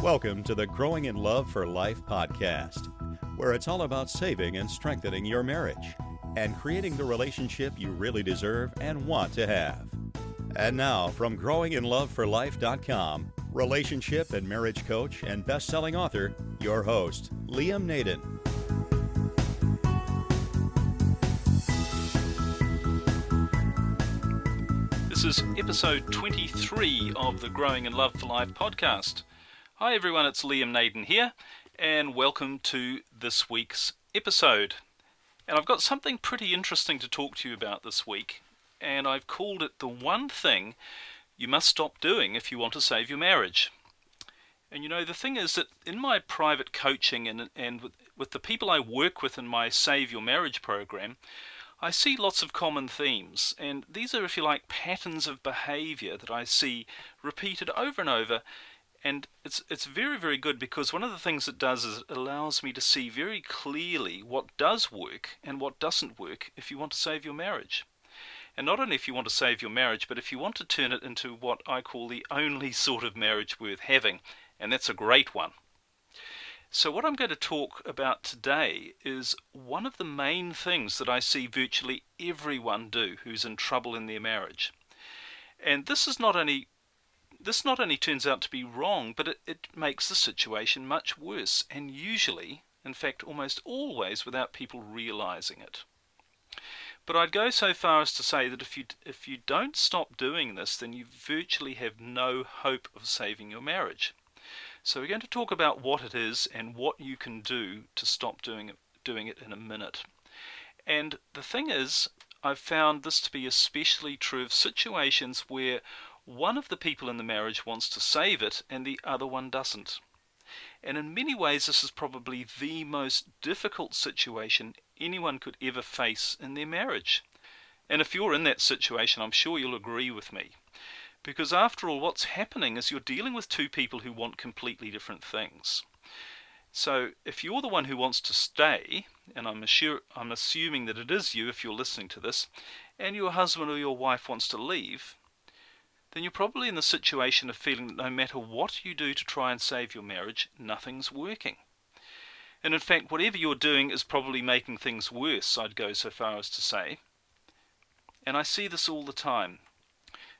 Welcome to the Growing in Love for Life podcast, where it's all about saving and strengthening your marriage and creating the relationship you really deserve and want to have. And now, from growinginloveforlife.com, relationship and marriage coach and best-selling author, your host, Liam Naden. This is episode 23 of the Growing in Love for Life podcast. Hi everyone, it's Liam Naden here, and welcome to this week's episode. And I've got something pretty interesting to talk to you about this week, and I've called it the one thing you must stop doing if you want to save your marriage. And you know, the thing is that in my private coaching and with the people I work with in my Save Your Marriage program, I see lots of common themes, and these are, if you like, patterns of behavior that I see repeated over and over. And it's very, very good, because one of the things it does is it allows me to see very clearly what does work and what doesn't work if you want to save your marriage. And not only if you want to save your marriage, but if you want to turn it into what I call the only sort of marriage worth having, and that's a great one. So what I'm going to talk about today is one of the main things that I see virtually everyone do who's in trouble in their marriage. And this not only turns out to be wrong, but it makes the situation much worse, and usually, in fact almost always, without people realizing it. But I'd go so far as to say that if you don't stop doing this, then you virtually have no hope of saving your marriage. So we're going to talk about what it is and what you can do to stop doing it in a minute. And the thing is, I've found this to be especially true of situations where one of the people in the marriage wants to save it and the other one doesn't. And in many ways, this is probably the most difficult situation anyone could ever face in their marriage. And if you're in that situation, I'm sure you'll agree with me. Because after all, what's happening is you're dealing with two people who want completely different things. So if you're the one who wants to stay, and I'm assuming that it is you if you're listening to this, and your husband or your wife wants to leave, then you're probably in the situation of feeling that no matter what you do to try and save your marriage, nothing's working. And in fact, whatever you're doing is probably making things worse, I'd go so far as to say. And I see this all the time,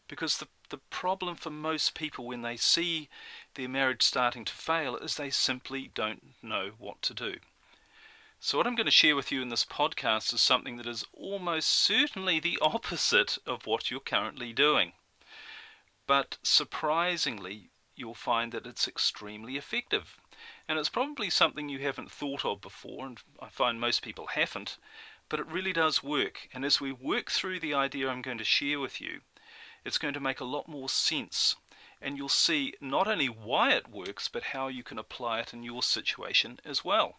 because the problem for most people when they see their marriage starting to fail is they simply don't know what to do. So what I'm going to share with you in this podcast is something that is almost certainly the opposite of what you're currently doing. But surprisingly, you'll find that it's extremely effective. And it's probably something you haven't thought of before, and I find most people haven't, but it really does work. And as we work through the idea I'm going to share with you, it's going to make a lot more sense. And you'll see not only why it works, but how you can apply it in your situation as well.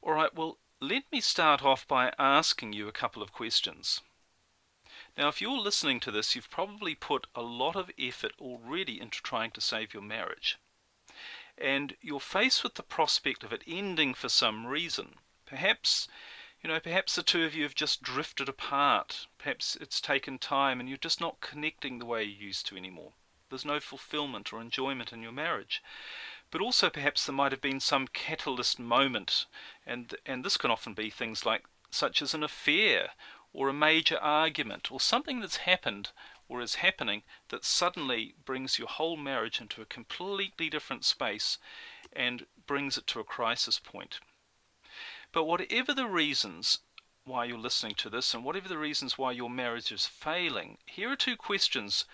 Alright, well, let me start off by asking you a couple of questions. Now, if you're listening to this, you've probably put a lot of effort already into trying to save your marriage. And you're faced with the prospect of it ending for some reason. Perhaps the two of you have just drifted apart. Perhaps it's taken time and you're just not connecting the way you used to anymore. There's no fulfillment or enjoyment in your marriage. But also perhaps there might have been some catalyst moment, and this can often be things such as an affair, or a major argument, or something that's happened or is happening that suddenly brings your whole marriage into a completely different space and brings it to a crisis point. But whatever the reasons why you're listening to this, and whatever the reasons why your marriage is failing, here are two questions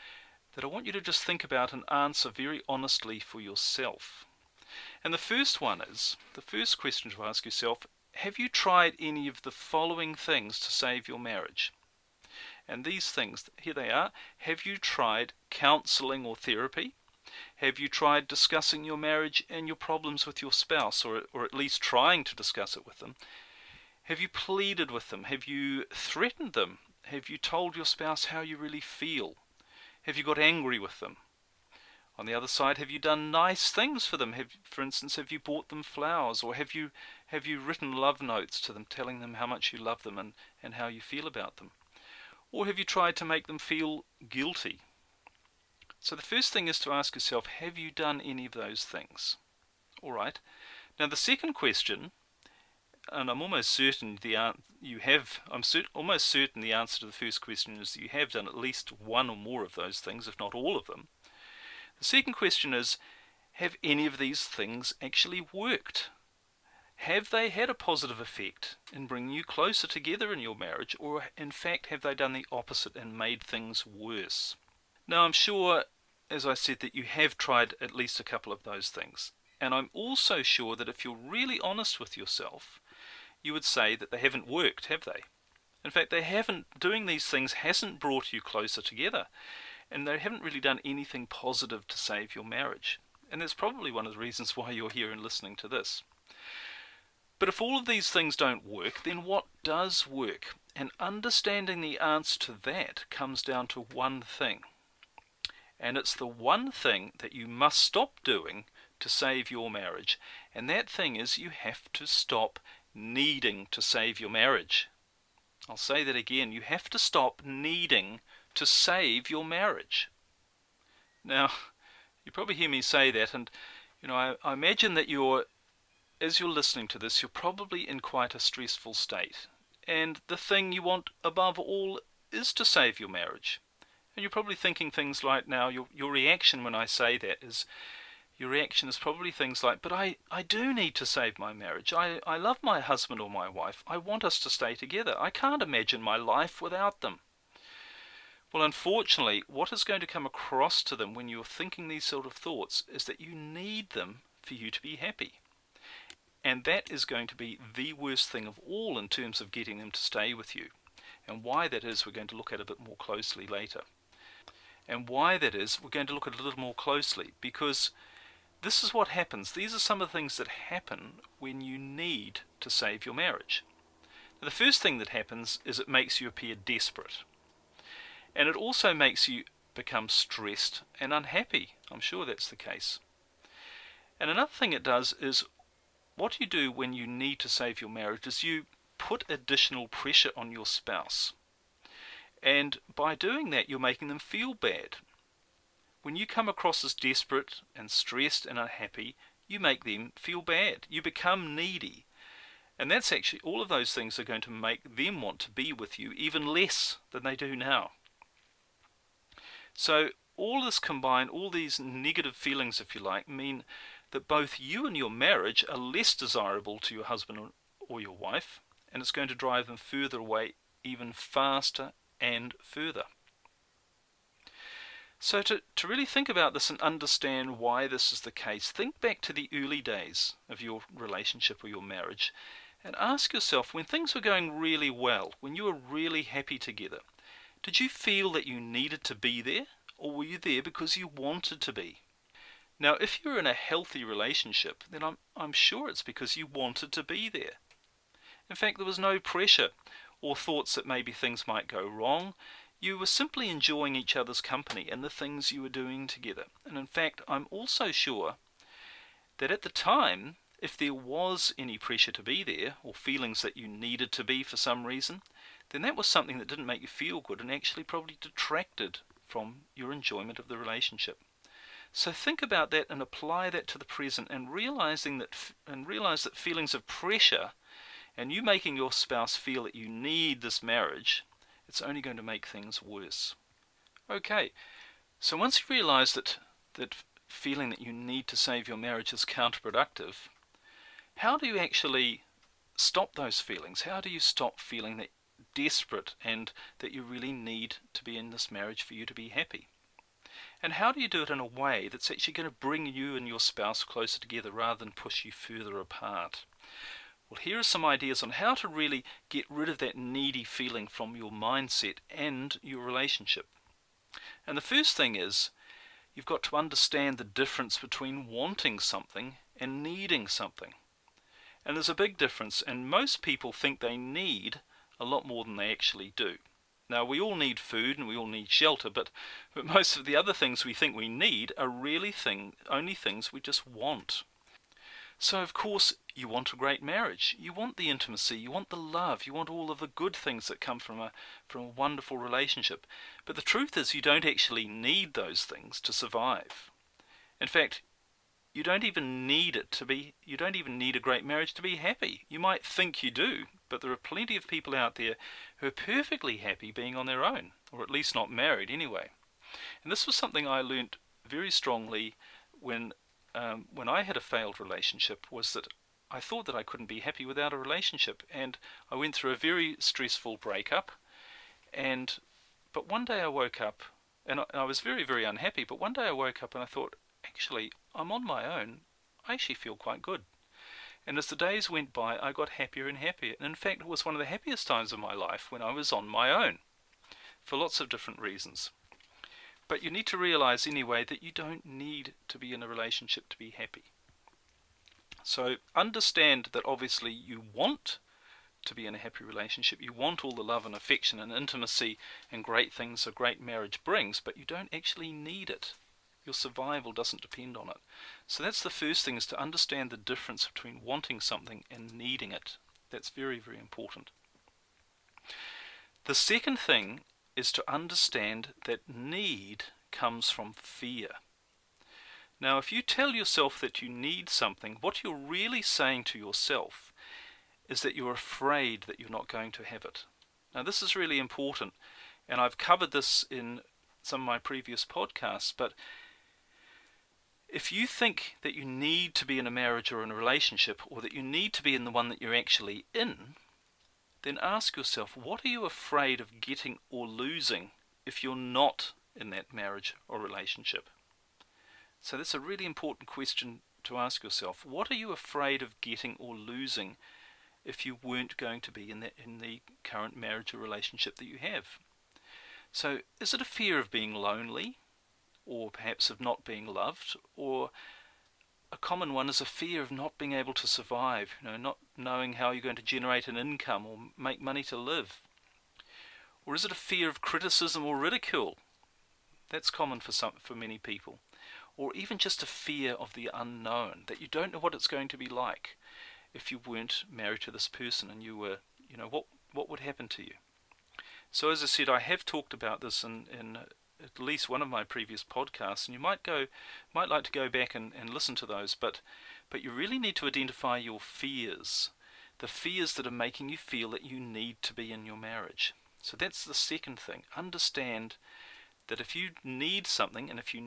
that I want you to just think about and answer very honestly for yourself. And the first question to ask yourself: have you tried any of the following things to save your marriage? And these things, here they are. Have you tried counseling or therapy? Have you tried discussing your marriage and your problems with your spouse, or at least trying to discuss it with them? Have you pleaded with them? Have you threatened them? Have you told your spouse how you really feel? Have you got angry with them? On the other side, have you done nice things for them? For instance, have you bought them flowers, or have you written love notes to them telling them how much you love them and how you feel about them? Or have you tried to make them feel guilty? So the first thing is to ask yourself, have you done any of those things? All right. Now the second question, and I'm almost certain almost certain the answer to the first question is that you have done at least one or more of those things, if not all of them. The second question is, have any of these things actually worked? Have they had a positive effect in bringing you closer together in your marriage, or in fact have they done the opposite and made things worse? Now I'm sure, as I said, that you have tried at least a couple of those things. And I'm also sure that if you're really honest with yourself, you would say that they haven't worked, have they? In fact, doing these things hasn't brought you closer together, and they haven't really done anything positive to save your marriage. And that's probably one of the reasons why you're here and listening to this. But if all of these things don't work, then what does work? And understanding the answer to that comes down to one thing. And it's the one thing that you must stop doing to save your marriage. And that thing is, you have to stop needing to save your marriage. I'll say that again. You have to stop needing to save your marriage. Now, you probably hear me say that, and I imagine that as you're listening to this, you're probably in quite a stressful state. And the thing you want above all is to save your marriage. And you're probably thinking things like, now, your reaction when I say that is, your reaction is probably things like, but I do need to save my marriage. I love my husband or my wife. I want us to stay together. I can't imagine my life without them. Well, unfortunately, what is going to come across to them when you're thinking these sort of thoughts is that you need them for you to be happy. And that is going to be the worst thing of all in terms of getting them to stay with you. And why that is, we're going to look at a bit more closely later. And why that is, we're going to look at it a little more closely, because this is what happens. These are some of the things that happen when you need to save your marriage. Now, the first thing that happens is it makes you appear desperate. And it also makes you become stressed and unhappy. I'm sure that's the case. And another thing it does is, what you do when you need to save your marriage is you put additional pressure on your spouse. And by doing that, you're making them feel bad. When you come across as desperate and stressed and unhappy, you make them feel bad. You become needy. And that's actually, all of those things are going to make them want to be with you even less than they do now. So all this combined, all these negative feelings, if you like, mean that both you and your marriage are less desirable to your husband or your wife, and it's going to drive them further away even faster and further. So to really think about this and understand why this is the case, think back to the early days of your relationship or your marriage and ask yourself, when things were going really well, when you were really happy together, did you feel that you needed to be there, or were you there because you wanted to be? Now, if you're in a healthy relationship, then I'm sure it's because you wanted to be there. In fact, there was no pressure or thoughts that maybe things might go wrong. You were simply enjoying each other's company and the things you were doing together. And in fact, I'm also sure that at the time, if there was any pressure to be there, or feelings that you needed to be for some reason, then that was something that didn't make you feel good and actually probably detracted from your enjoyment of the relationship. So think about that and apply that to the present, and realize that feelings of pressure and you making your spouse feel that you need this marriage, it's only going to make things worse. Okay, so once you realize that feeling that you need to save your marriage is counterproductive, how do you actually stop those feelings? How do you stop feeling that desperate and that you really need to be in this marriage for you to be happy? And how do you do it in a way that's actually going to bring you and your spouse closer together rather than push you further apart? Well, here are some ideas on how to really get rid of that needy feeling from your mindset and your relationship. And the first thing is, you've got to understand the difference between wanting something and needing something. And there's a big difference, and most people think they need a lot more than they actually do. Now, we all need food and we all need shelter, but most of the other things we think we need are really only things we just want. So of course you want a great marriage. You want the intimacy, you want the love, you want all of the good things that come from a wonderful relationship. But the truth is you don't actually need those things to survive. In fact, you don't even need a great marriage to be happy. You might think you do, but there are plenty of people out there who are perfectly happy being on their own, or at least not married anyway. And this was something I learnt very strongly when I had a failed relationship, was that I thought that I couldn't be happy without a relationship, and I went through a very stressful breakup. But one day I woke up, and I was very, very unhappy. But one day I woke up and I thought, actually, I'm on my own. I actually feel quite good. And as the days went by, I got happier and happier. And in fact, it was one of the happiest times of my life when I was on my own, for lots of different reasons. But you need to realize anyway that you don't need to be in a relationship to be happy. So understand that obviously you want to be in a happy relationship. You want all the love and affection and intimacy and great things a great marriage brings, but you don't actually need it. Your survival doesn't depend on it. So that's the first thing, is to understand the difference between wanting something and needing it. That's very, very important. The second thing is to understand that need comes from fear. Now, if you tell yourself that you need something, what you're really saying to yourself is that you're afraid that you're not going to have it. Now, this is really important, and I've covered this in some of my previous podcasts, but if you think that you need to be in a marriage or in a relationship, or that you need to be in the one that you're actually in, then ask yourself, what are you afraid of getting or losing if you're not in that marriage or relationship? So that's a really important question to ask yourself. What are you afraid of getting or losing if you weren't going to be in the current marriage or relationship that you have? So is it a fear of being lonely, or perhaps of not being loved? Or a common one is a fear of not being able to survive, not knowing how you're going to generate an income or make money to live. Or is it a fear of criticism or ridicule? That's common for many people. Or even just a fear of the unknown, that you don't know what it's going to be like if you weren't married to this person and you were, what would happen to you? So as I said, I have talked about this in at least one of my previous podcasts, and you might like to go back and listen to those, but you really need to identify your fears, the fears that are making you feel that you need to be in your marriage. So that's the second thing. Understand that if you need something, and if you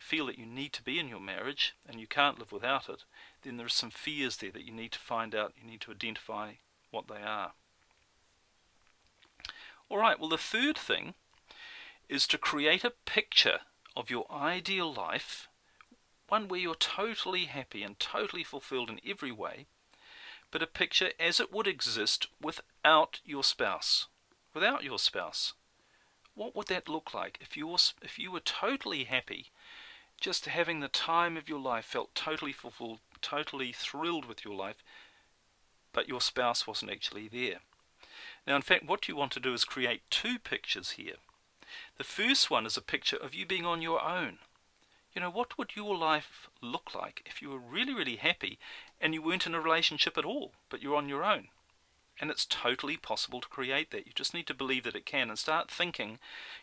feel that you need to be in your marriage and you can't live without it, then there are some fears there that you need to find out, you need to identify what they are. Alright, well, the third thing is to create a picture of your ideal life, one where you're totally happy and totally fulfilled in every way, but a picture as it would exist without your spouse. Without your spouse. What would that look like if you were totally happy, just having the time of your life, felt totally fulfilled, totally thrilled with your life, but your spouse wasn't actually there? Now, in fact, what you want to do is create two pictures here. The first one is a picture of you being on your own. What would your life look like if you were really, really happy and you weren't in a relationship at all, but you're on your own? And it's totally possible to create that. You just need to believe that it can, and start thinking,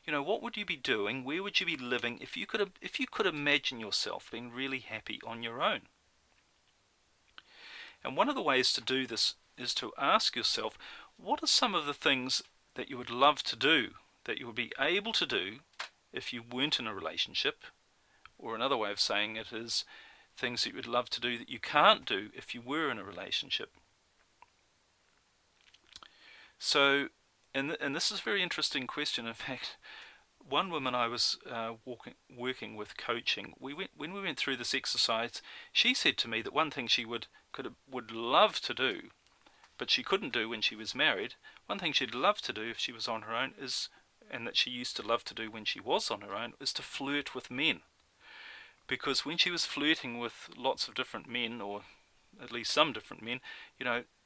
what would you be doing? Where would you be living if you could imagine yourself being really happy on your own? And one of the ways to do this is to ask yourself, what are some of the things that you would love to do, that you would be able to do if you weren't in a relationship? Or another way of saying it is things that you would love to do that you can't do if you were in a relationship. So, and this is a very interesting question. In fact, one woman I was working with, coaching, when we went through this exercise, she said to me that one thing she would love to do, but she couldn't do when she was married, one thing she'd love to do if she was on her own and that she used to love to do when she was on her own, is to flirt with men. Because when she was flirting with lots of different men, or at least some different men,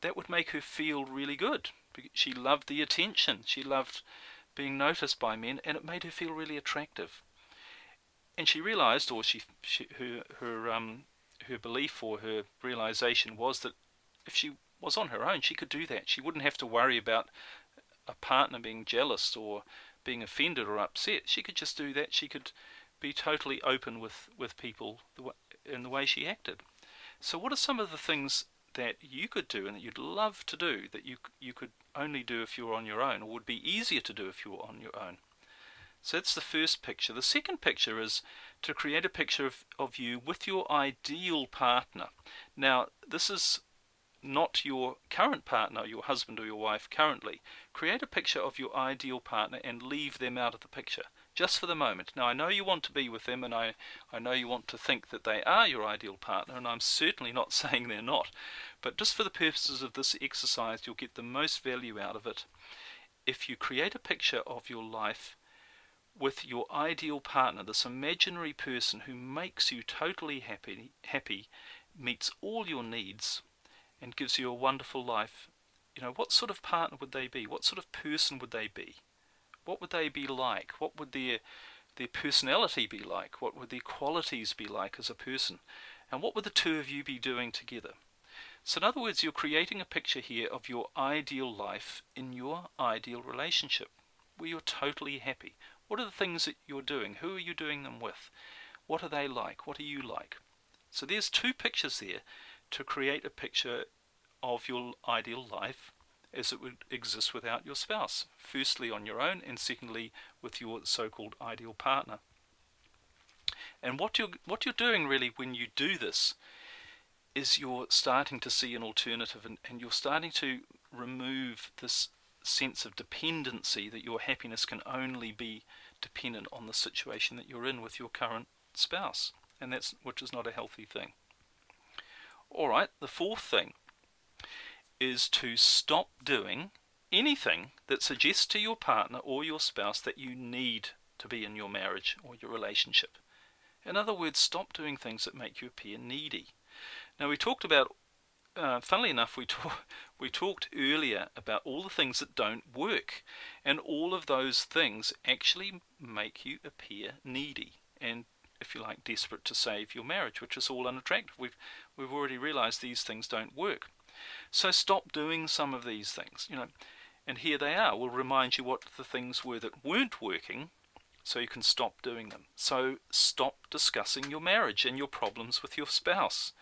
that would make her feel really good. She loved the attention. She loved being noticed by men, and it made her feel really attractive. And she realized, or her her belief or her realization was that if she was on her own, she could do that. She wouldn't have to worry about a partner being jealous or being offended or upset. She could just do that. She could be totally open with people in the way she acted. So what are some of the things that you could do and that you'd love to do that you could only do if you were on your own, or would be easier to do if you were on your own? So that's the first picture. The second picture is to create a picture of you with your ideal partner. Now, this is not your current partner, your husband or your wife currently. Create a picture of your ideal partner and leave them out of the picture, just for the moment. Now, I know you want to be with them, and I know you want to think that they are your ideal partner, and I'm certainly not saying they're not. But just for the purposes of this exercise, you'll get the most value out of it if you create a picture of your life with your ideal partner, this imaginary person who makes you totally happy, meets all your needs, and gives you a wonderful life. What sort of partner would they be? What sort of person would they be? What would they be like? What would their personality be like? What would their qualities be like as a person? And what would the two of you be doing together? So in other words, you're creating a picture here of your ideal life in your ideal relationship, where you're totally happy. What are the things that you're doing? Who are you doing them with? What are they like? What are you like? So there's two pictures there to create a picture of your ideal life as it would exist without your spouse. Firstly on your own, and secondly with your so-called ideal partner. And what you're doing really when you do this is you're starting to see an alternative, and you're starting to remove this sense of dependency that your happiness can only be dependent on the situation that you're in with your current spouse, and which is not a healthy thing. Alright, the fourth thing is to stop doing anything that suggests to your partner or your spouse that you need to be in your marriage or your relationship. In other words, stop doing things that make you appear needy. Now we talked about, funnily enough, we talked earlier about all the things that don't work, and all of those things actually make you appear needy and, if you like, desperate to save your marriage, which is all unattractive. We've already realized these things don't work. So stop doing some of these things, and here they are. We'll remind you what the things were that weren't working, so you can stop doing them. So stop discussing your marriage and your problems with your spouse,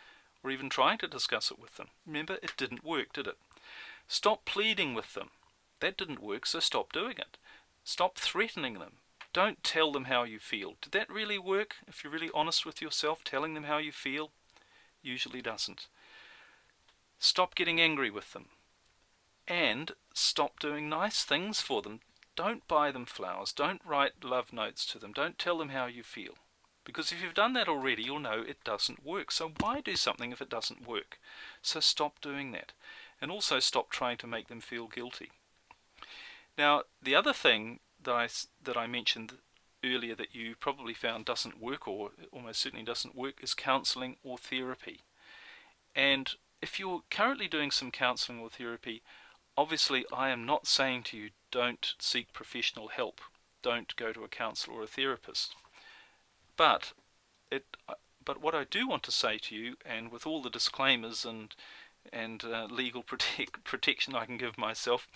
or even trying to discuss it with them. Remember, it didn't work, did it? Stop pleading with them. That didn't work, so stop doing it. Stop threatening them. Don't tell them how you feel. Did that really work? If you're really honest with yourself, telling them how you feel usually doesn't. Stop getting angry with them. And stop doing nice things for them. Don't buy them flowers. Don't write love notes to them. Don't tell them how you feel. Because if you've done that already, you'll know it doesn't work. So why do something if it doesn't work? So stop doing that. And also stop trying to make them feel guilty. Now, the other thing that I mentioned earlier that you probably found doesn't work, or almost certainly doesn't work, is counselling or therapy. And if you're currently doing some counselling or therapy, obviously I am not saying to you don't seek professional help. Don't go to a counsellor or a therapist. But what I do want to say to you, and with all the disclaimers and legal protection I can give myself,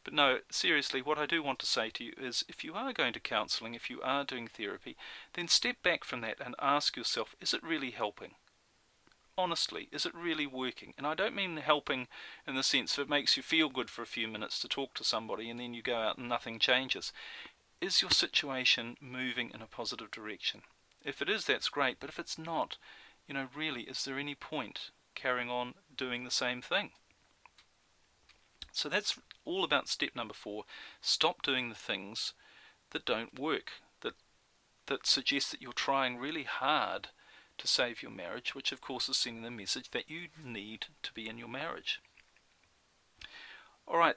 but no, seriously, what I do want to say to you is, if you are going to counselling, if you are doing therapy, then step back from that and ask yourself, is it really helping? Honestly, is it really working? And I don't mean helping in the sense that it makes you feel good for a few minutes to talk to somebody and then you go out and nothing changes. Is your situation moving in a positive direction? If it is, that's great, but if it's not, really, is there any point carrying on doing the same thing? So that's all about step number 4. Stop doing the things that don't work, that suggest that you're trying really hard to save your marriage, which of course is sending the message that you need to be in your marriage. Alright,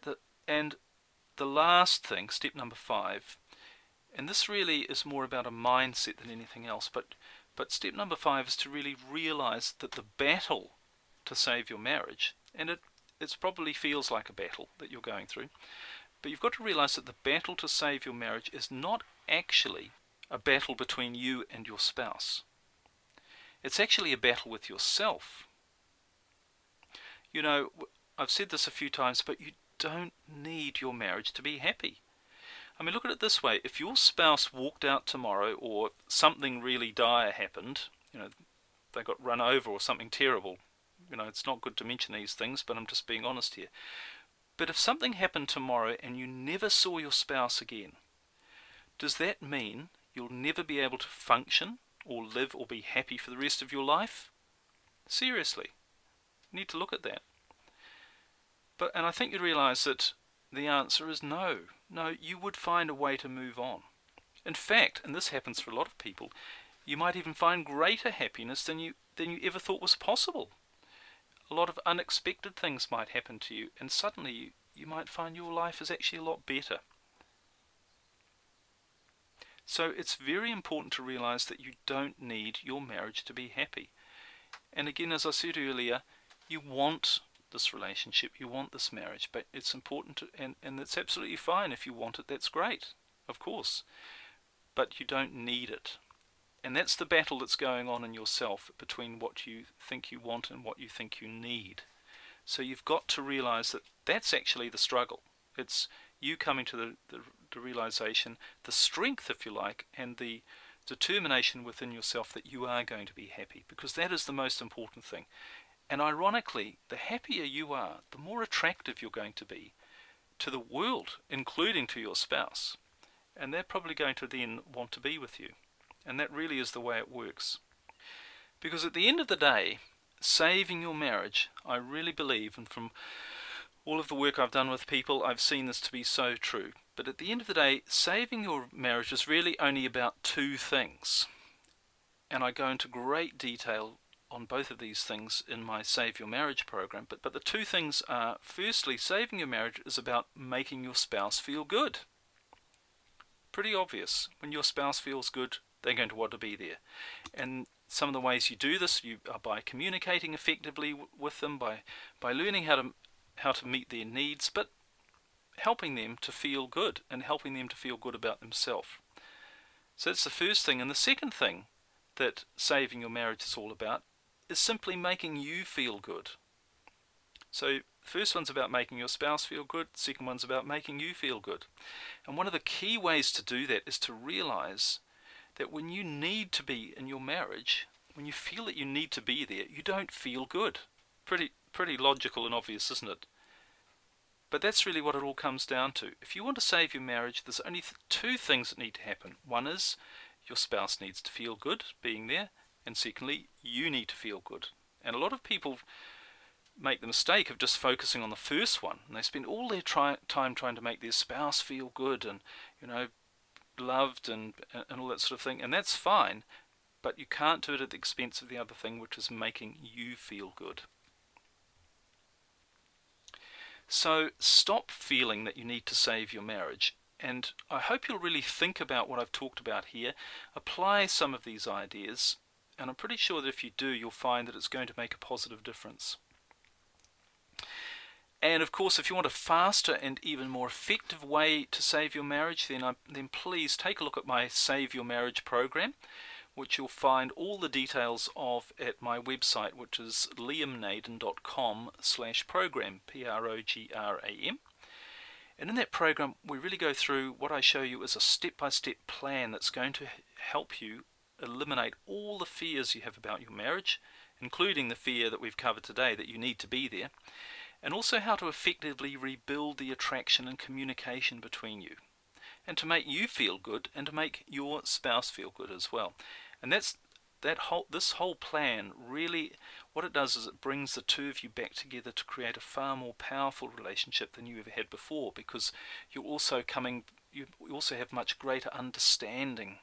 and the last thing, step number 5, and this really is more about a mindset than anything else, but step number 5 is to really realize that the battle to save your marriage, and it probably feels like a battle that you're going through, but you've got to realize that the battle to save your marriage is not actually a battle between you and your spouse. It's actually a battle with yourself. You know, I've said this a few times, but you don't need your marriage to be happy. I mean, look at it this way. If your spouse walked out tomorrow, or something really dire happened, they got run over or something terrible, it's not good to mention these things, but I'm just being honest here. But if something happened tomorrow and you never saw your spouse again, does that mean you'll never be able to function or live or be happy for the rest of your life? Seriously, you need to look at that. And I think you realise that the answer is no. No, you would find a way to move on. In fact, and this happens for a lot of people, you might even find greater happiness than you ever thought was possible. A lot of unexpected things might happen to you, and suddenly you might find your life is actually a lot better. So it's very important to realise that you don't need your marriage to be happy. And again, as I said earlier, you want this relationship, you want this marriage, but it's important to, and it's absolutely fine if you want it, that's great, of course, but you don't need it. And that's the battle that's going on in yourself between what you think you want and what you think you need. So you've got to realise that that's actually the struggle. It's you coming to the realisation, the strength, if you like, and the determination within yourself that you are going to be happy, because that is the most important thing. And ironically, the happier you are, the more attractive you're going to be to the world, including to your spouse. And they're probably going to then want to be with you. And that really is the way it works. Because at the end of the day, saving your marriage, I really believe, and from all of the work I've done with people, I've seen this to be so true. But at the end of the day, saving your marriage is really only about two things. And I go into great detail on both of these things in my Save Your Marriage program. But the two things are, firstly, saving your marriage is about making your spouse feel good. Pretty obvious. When your spouse feels good, they're going to want to be there. And some of the ways you do this are by communicating effectively with them, by learning how to meet their needs, but helping them to feel good and helping them to feel good about themselves. So that's the first thing. And the second thing that saving your marriage is all about is simply making you feel good. So the first one's about making your spouse feel good, the second one's about making you feel good. And one of the key ways to do that is to realize that when you need to be in your marriage, when you feel that you need to be there, you don't feel good. Pretty logical and obvious, isn't it? But that's really what it all comes down to. If you want to save your marriage, there's only two things that need to happen. One is your spouse needs to feel good being there, and secondly, you need to feel good. And a lot of people make the mistake of just focusing on the first one, and they spend all their time trying to make their spouse feel good and, loved and all that sort of thing. And that's fine, but you can't do it at the expense of the other thing, which is making you feel good. So stop feeling that you need to save your marriage. And I hope you'll really think about what I've talked about here, apply some of these ideas, and I'm pretty sure that if you do, you'll find that it's going to make a positive difference. And of course, if you want a faster and even more effective way to save your marriage, then please take a look at my Save Your Marriage program, which you'll find all the details of at my website, which is liamnaden.com/program, program. And in that program, we really go through what I show you as a step-by-step plan that's going to help you eliminate all the fears you have about your marriage, including the fear that we've covered today that you need to be there, and also how to effectively rebuild the attraction and communication between you, and to make you feel good and to make your spouse feel good as well. And this whole plan really, what it does is it brings the two of you back together to create a far more powerful relationship than you ever had before, because you also have much greater understanding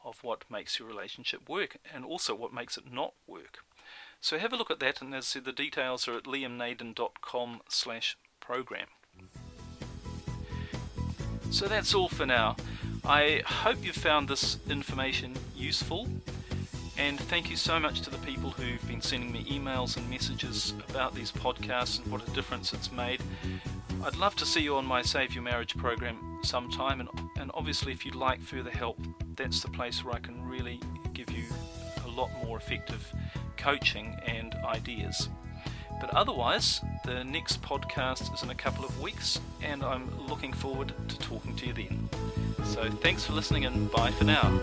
of what makes your relationship work and also what makes it not work. So have a look at that, and as I said, the details are at liamnaden.com/program. So that's all for now. I hope you found this information useful, and thank you so much to the people who've been sending me emails and messages about these podcasts and what a difference it's made. I'd love to see you on my Save Your Marriage program sometime, and obviously if you'd like further help, that's the place where I can really give you a lot more effective coaching and ideas. But otherwise, the next podcast is in a couple of weeks, and I'm looking forward to talking to you then. So thanks for listening, and bye for now.